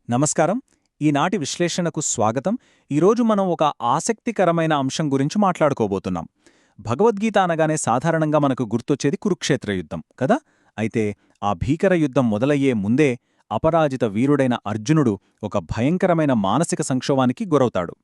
నమస్కారం. ఈనాటి విశ్లేషణకు స్వాగతం. ఈరోజు మనం ఒక ఆసక్తికరమైన అంశం గురించి మాట్లాడుకోబోతున్నాం. భగవద్గీత అనగానే సాధారణంగా మనకు గుర్తొచ్చేది కురుక్షేత్ర యుద్ధం కదా. అయితే ఆ భీకర యుద్ధం మొదలయ్యే ముందే అపరాజిత వీరుడైన అర్జునుడు ఒక భయంకరమైన మానసిక సంక్షోభానికి గురవుతాడు.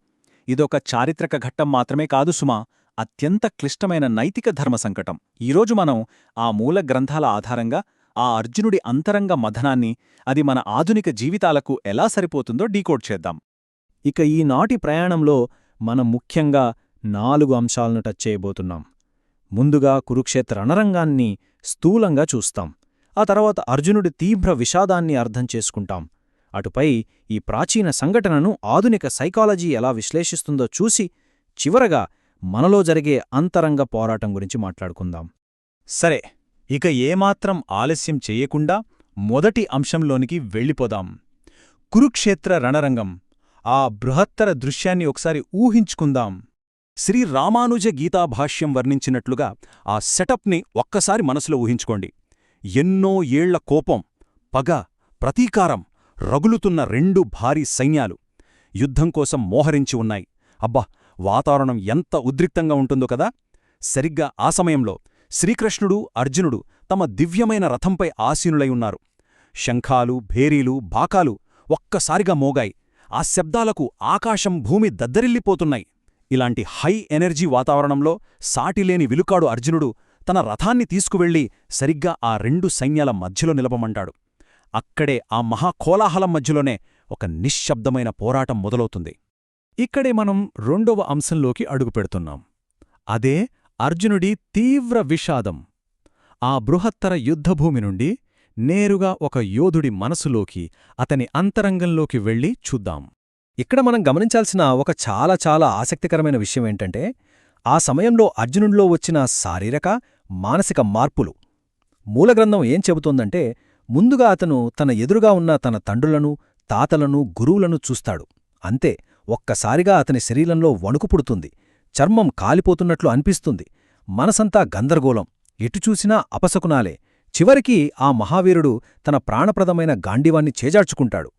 ఇదొక చారిత్రక ఘట్టం మాత్రమే కాదు సుమా, అత్యంత క్లిష్టమైన నైతిక ధర్మ సంకటం. ఈరోజు మనం ఆ మూల గ్రంథాల ఆధారంగా ఆ అర్జునుడి అంతరంగ మథనాన్ని, అది మన ఆధునిక జీవితాలకు ఎలా సరిపోతుందో డీకోడ్ చేద్దాం. ఇక ఈనాటి ప్రయాణంలో మనం ముఖ్యంగా 4 అంశాలను టచ్ చేయబోతున్నాం. ముందుగా కురుక్షేత్ర రణరంగాన్ని స్థూలంగా చూస్తాం. ఆ తర్వాత అర్జునుడి తీవ్ర విషాదాన్ని అర్థం చేసుకుంటాం. అటుపై ఈ ప్రాచీన సంఘటనను ఆధునిక సైకాలజీ ఎలా విశ్లేషిస్తుందో చూసి, చివరగా మనలో జరిగే అంతరంగ పోరాటం గురించి మాట్లాడుకుందాం. సరే, ఇక ఏమాత్రం ఆలస్యం చెయ్యకుండా మొదటి అంశంలోనికి వెళ్ళిపోదాం. కురుక్షేత్ర రణరంగం. ఆ బృహత్తర దృశ్యాన్ని ఒకసారి ఊహించుకుందాం. శ్రీరామానుజ గీతాభాష్యం వర్ణించినట్లుగా ఆ సెటప్ని ఒక్కసారి మనసులో ఊహించుకోండి. ఎన్నో ఏళ్ల కోపం, పగ, ప్రతీకారం రగులుతున్న 2 భారీ సైన్యాలు యుద్ధం కోసం మోహరించి ఉన్నాయి. అబ్బా, వాతావరణం ఎంత ఉద్రిక్తంగా ఉంటుందో కదా. సరిగ్గా ఆ సమయంలో శ్రీకృష్ణుడు, అర్జునుడు తమ దివ్యమైన రథంపై ఆసీనులై ఉన్నారు. శంఖాలు, భేరీలు, బాకాలు ఒక్కసారిగా మోగాయి. ఆ శబ్దాలకు ఆకాశం, భూమి దద్దరిల్లిపోతున్నాయి. ఇలాంటి హై ఎనర్జీ వాతావరణంలో సాటిలేని విలుకాడు అర్జునుడు తన రథాన్ని తీసుకువెళ్లి సరిగ్గా ఆ 2 సైన్యాల మధ్యలో నిలబమంటాడు. అక్కడే ఆ మహాకోలాహలం మధ్యలోనే ఒక నిశ్శబ్దమైన పోరాటం మొదలవుతుంది. ఇక్కడే మనం 2వ అంశంలోకి అడుగుపెడుతున్నాం. అదే అర్జునుడి తీవ్ర విషాదం. ఆ బృహత్తర యుద్ధభూమి నుండి నేరుగా ఒక యోధుడి మనసులోకి, అతని అంతరంగంలోకి వెళ్ళి చూద్దాం. ఇక్కడ మనం గమనించాల్సిన ఒక చాలా ఆసక్తికరమైన విషయమేంటంటే, ఆ సమయంలో అర్జునుడిలో వచ్చిన శారీరక, మానసిక మార్పులు. మూలగ్రంథం ఏం చెబుతోందంటే, ముందుగా అతను తన ఎదురుగా ఉన్న తన తండ్రులను, తాతలను, గురువులను చూస్తాడు. అంతే, ఒక్కసారిగా అతని శరీరంలో వణుకు పుడుతుంది. చర్మం కాలిపోతున్నట్లు అనిపిస్తుంది. మనసంతా గందరగోళం, ఎటుచూసినా అపశకునాలే. చివరికి ఆ మహావీరుడు తన ప్రాణప్రదమైన గాండివాన్ని చేజార్చుకుంటాడు.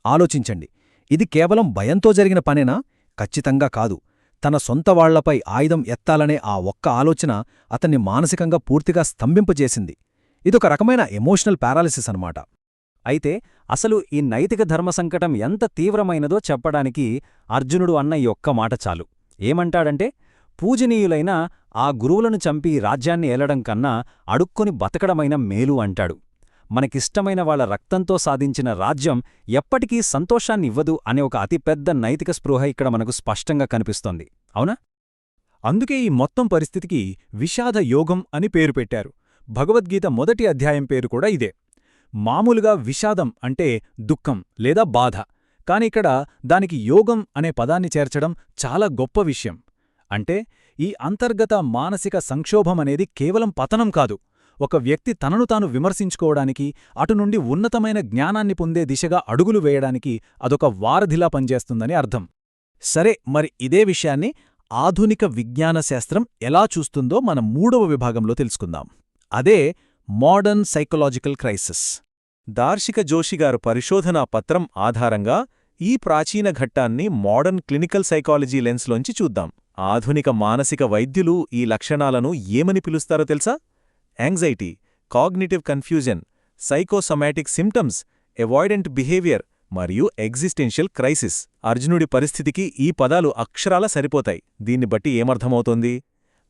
ఆలోచించండి, ఇది కేవలం భయంతో జరిగిన పనేనా? ఖచ్చితంగా కాదు. తన సొంత వాళ్లపై ఆయుధం ఎత్తాలనే ఆ ఒక్క ఆలోచన అతన్ని మానసికంగా పూర్తిగా స్తంభింపజేసింది. ఇదొక రకమైన ఎమోషనల్ పారాలిసిస్ అన్నమాట. అయితే అసలు ఈ నైతిక ధర్మసంకటం ఎంత తీవ్రమైనదో చెప్పడానికి అర్జునుడు అన్న ఈ ఒక్క మాట చాలు. ఏమంటాడంటే, పూజనీయులైన ఆ గురువులను చంపి రాజ్యాన్ని ఏలడం కన్నా అడుక్కొని బతకడమైన మేలు అంటాడు. మనకిష్టమైన వాళ్ల రక్తంతో సాధించిన రాజ్యం ఎప్పటికీ సంతోషాన్నివ్వదు అనే ఒక అతిపెద్ద నైతిక స్పృహ ఇక్కడ మనకు స్పష్టంగా కనిపిస్తోంది, అవునా? అందుకే ఈ మొత్తం పరిస్థితికి విషాద యోగం అని పేరు పెట్టారు. భగవద్గీత మొదటి అధ్యాయం పేరు కూడా ఇదే. మామూలుగా విషాదం అంటే దుఃఖం లేదా బాధ, కానిక్కడ దానికి యోగం అనే పదాన్ని చేర్చడం చాలా గొప్ప విషయం. అంటే ఈ అంతర్గత మానసిక సంక్షోభమనేది కేవలం పతనం కాదు, ఒక వ్యక్తి తనను తాను విమర్శించుకోవడానికి, అటునుండి ఉన్నతమైన జ్ఞానాన్ని పొందే దిశగా అడుగులు వేయడానికి అదొక వారధిలా పనిచేస్తుందని అర్థం. సరే, మరి ఇదే విషయాన్ని ఆధునిక విజ్ఞాన శాస్త్రం ఎలా చూస్తుందో మనం 3వ విభాగంలో తెలుసుకుందాం. అదే మోడర్న్ సైకలాజికల్ క్రైసిస్. దార్శిక జోషిగారు పరిశోధనా పత్రం ఆధారంగా ఈ ప్రాచీన ఘట్టాన్ని మోడర్న్ క్లినికల్ సైకాలజీ లెన్స్లోంచి చూద్దాం. ఆధునిక మానసిక వైద్యులు ఈ లక్షణాలను ఏమని పిలుస్తారో తెలుసా? Anxiety, cognitive confusion, psychosomatic symptoms, అవాయిడెంట్ behaviour మరియు ఎగ్జిస్టెన్షియల్ క్రైసిస్. అర్జునుడి పరిస్థితికి ఈ పదాలు అక్షరాల సరిపోతాయి. దీన్ని బట్టి ఏమర్థమవుతోంది?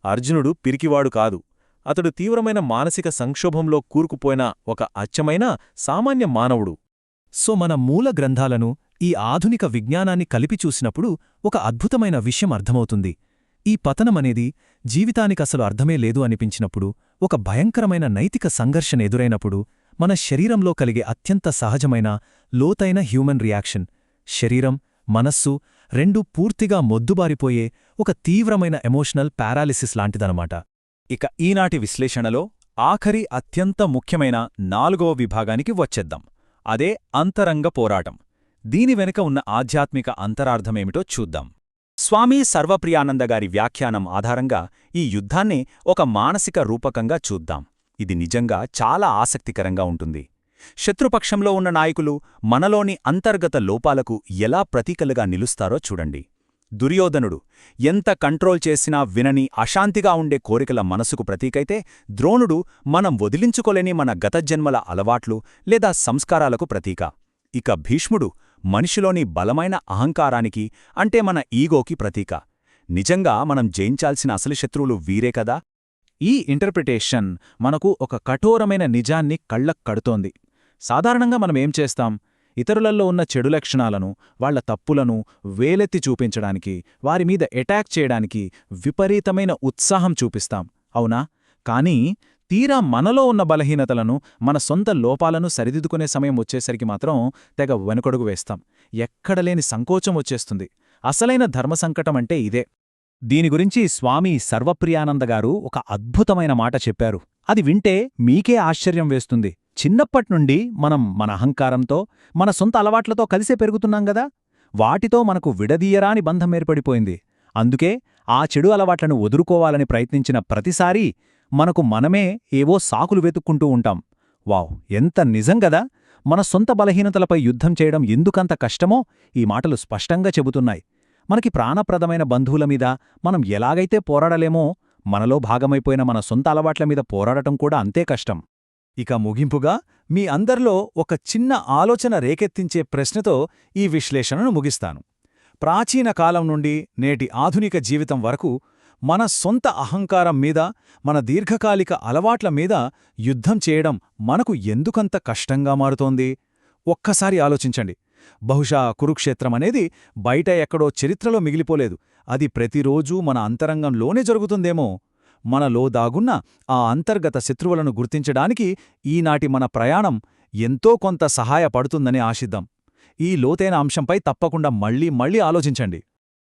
అర్జునుడు పిరికివాడు కాదు, అతడు తీవ్రమైన మానసిక సంక్షోభంలో కూరుకుపోయిన ఒక అచ్చమైన సామాన్య మానవుడు. సో మన మూల గ్రంథాలను, ఈ ఆధునిక విజ్ఞానాన్ని కలిపి చూసినప్పుడు ఒక అద్భుతమైన విషయం అర్థమవుతుంది. ఈ పతనమనేది జీవితానికసలు అర్థమే లేదు అనిపించినప్పుడు, ఒక భయంకరమైన నైతిక సంఘర్షణ ఎదురైనప్పుడు, మన శరీరంలో కలిగే అత్యంత సహజమైన, లోతైన హ్యూమన్ రియాక్షన్. శరీరం, మనస్సు రెండూ పూర్తిగా మొద్దుబారిపోయే ఒక తీవ్రమైన ఎమోషనల్ పారాలిసిస్ లాంటిదనమాట. ఇక ఈనాటి విశ్లేషణలో ఆఖరి అత్యంత ముఖ్యమైన 4వ విభాగానికి వచ్చేద్దాం. అదే అంతరంగ పోరాటం. దీని వెనుక ఉన్న ఆధ్యాత్మిక అంతరార్థమేమిటో చూద్దాం. స్వామీ సర్వప్రియానందగారి వ్యాఖ్యానం ఆధారంగా ఈ యుద్ధాన్ని ఒక మానసిక రూపకంగా చూద్దాం. ఇది నిజంగా చాలా ఆసక్తికరంగా ఉంటుంది. శత్రుపక్షంలో ఉన్న నాయకులు మనలోని అంతర్గత లోపాలకు ఎలా ప్రతీకలుగా నిలుస్తారో చూడండి. దుర్యోధనుడు ఎంత కంట్రోల్ చేసినా వినని అశాంతిగా ఉండే కోరికల మనసుకు ప్రతీకైతే, ద్రోణుడు మనం వదిలించుకోలేని మన గతజన్మల అలవాట్లు లేదా సంస్కారాలకు ప్రతీక. ఇక భీష్ముడు మనిషిలోని బలమైన అహంకారానికి అంటే మన ఈగోకి ప్రతీక. నిజంగా మనం జయించాల్సిన అసలు శత్రువులు వీరే కదా. ఈ ఇంటర్ప్రిటేషన్ మనకు ఒక కఠోరమైన నిజాన్ని కళ్ళకు కడుతోంది. సాధారణంగా మనమేం చేస్తాం? ఇతరులలో ఉన్న చెడు లక్షణాలను, వాళ్ల తప్పులను వేలెత్తి చూపించడానికి, వారిమీద ఎటాక్ చేయడానికి విపరీతమైన ఉత్సాహం చూపిస్తాం, అవునా? కానీ తీరా మనలో ఉన్న బలహీనతలను, మన సొంత లోపాలను సరిదిద్దుకునే సమయం వచ్చేసరికి మాత్రం తెగ వెనుకడుగు వేస్తాం. ఎక్కడలేని సంకోచం వచ్చేస్తుంది. అసలైన ధర్మసంకటమంటే ఇదే. దీని గురించి స్వామి సర్వప్రియానందగారు ఒక అద్భుతమైన మాట చెప్పారు. అది వింటే మీకే ఆశ్చర్యం వేస్తుంది. చిన్నప్పట్నుండి మనం మన అహంకారంతో, మన సొంత అలవాట్లతో కలిసే పెరుగుతున్నాం గదా. వాటితో మనకు విడదీయరాని బంధం ఏర్పడిపోయింది. అందుకే ఆ చెడు అలవాట్లను వదులుకోవాలని ప్రయత్నించిన ప్రతిసారీ మనకు మనమే ఏవో సాకులు వెతుక్కుంటూ ఉంటాం. వావ్, ఎంత నిజంగదా! మన సొంత బలహీనతలపై యుద్ధం చేయడం ఎందుకంత కష్టమో ఈ మాటలు స్పష్టంగా చెబుతున్నాయి. మనకి ప్రాణప్రదమైన బంధువుల మీద మనం ఎలాగైతే పోరాడలేమో, మనలో భాగమైపోయిన మన సొంత అలవాట్ల మీద పోరాడటం కూడా అంతే కష్టం. ఇక ముగింపుగా మీ అందరిలో ఒక చిన్న ఆలోచన రేకెత్తించే ప్రశ్నతో ఈ విశ్లేషణను ముగిస్తాను. ప్రాచీన కాలం నుండి నేటి ఆధునిక జీవితం వరకు మన సొంత అహంకారం మీద, మన దీర్ఘకాలిక అలవాట్ల మీద యుద్ధం చేయడం మనకు ఎందుకంత కష్టంగా మారుతోంది? ఒక్కసారి ఆలోచించండి. బహుశా కురుక్షేత్రమనేది బయట ఎక్కడో చరిత్రలో మిగిలిపోలేదు. అది ప్రతిరోజూ మన అంతరంగంలోనే జరుగుతుందేమో. మనలో దాగున్న ఆ అంతర్గత శత్రువులను గుర్తించడానికి ఈనాటి మన ప్రయాణం ఎంతో కొంత సహాయపడుతుందని ఆశిద్దాం. ఈ లోతైన అంశంపై తప్పకుండా మళ్ళీ ఆలోచించండి.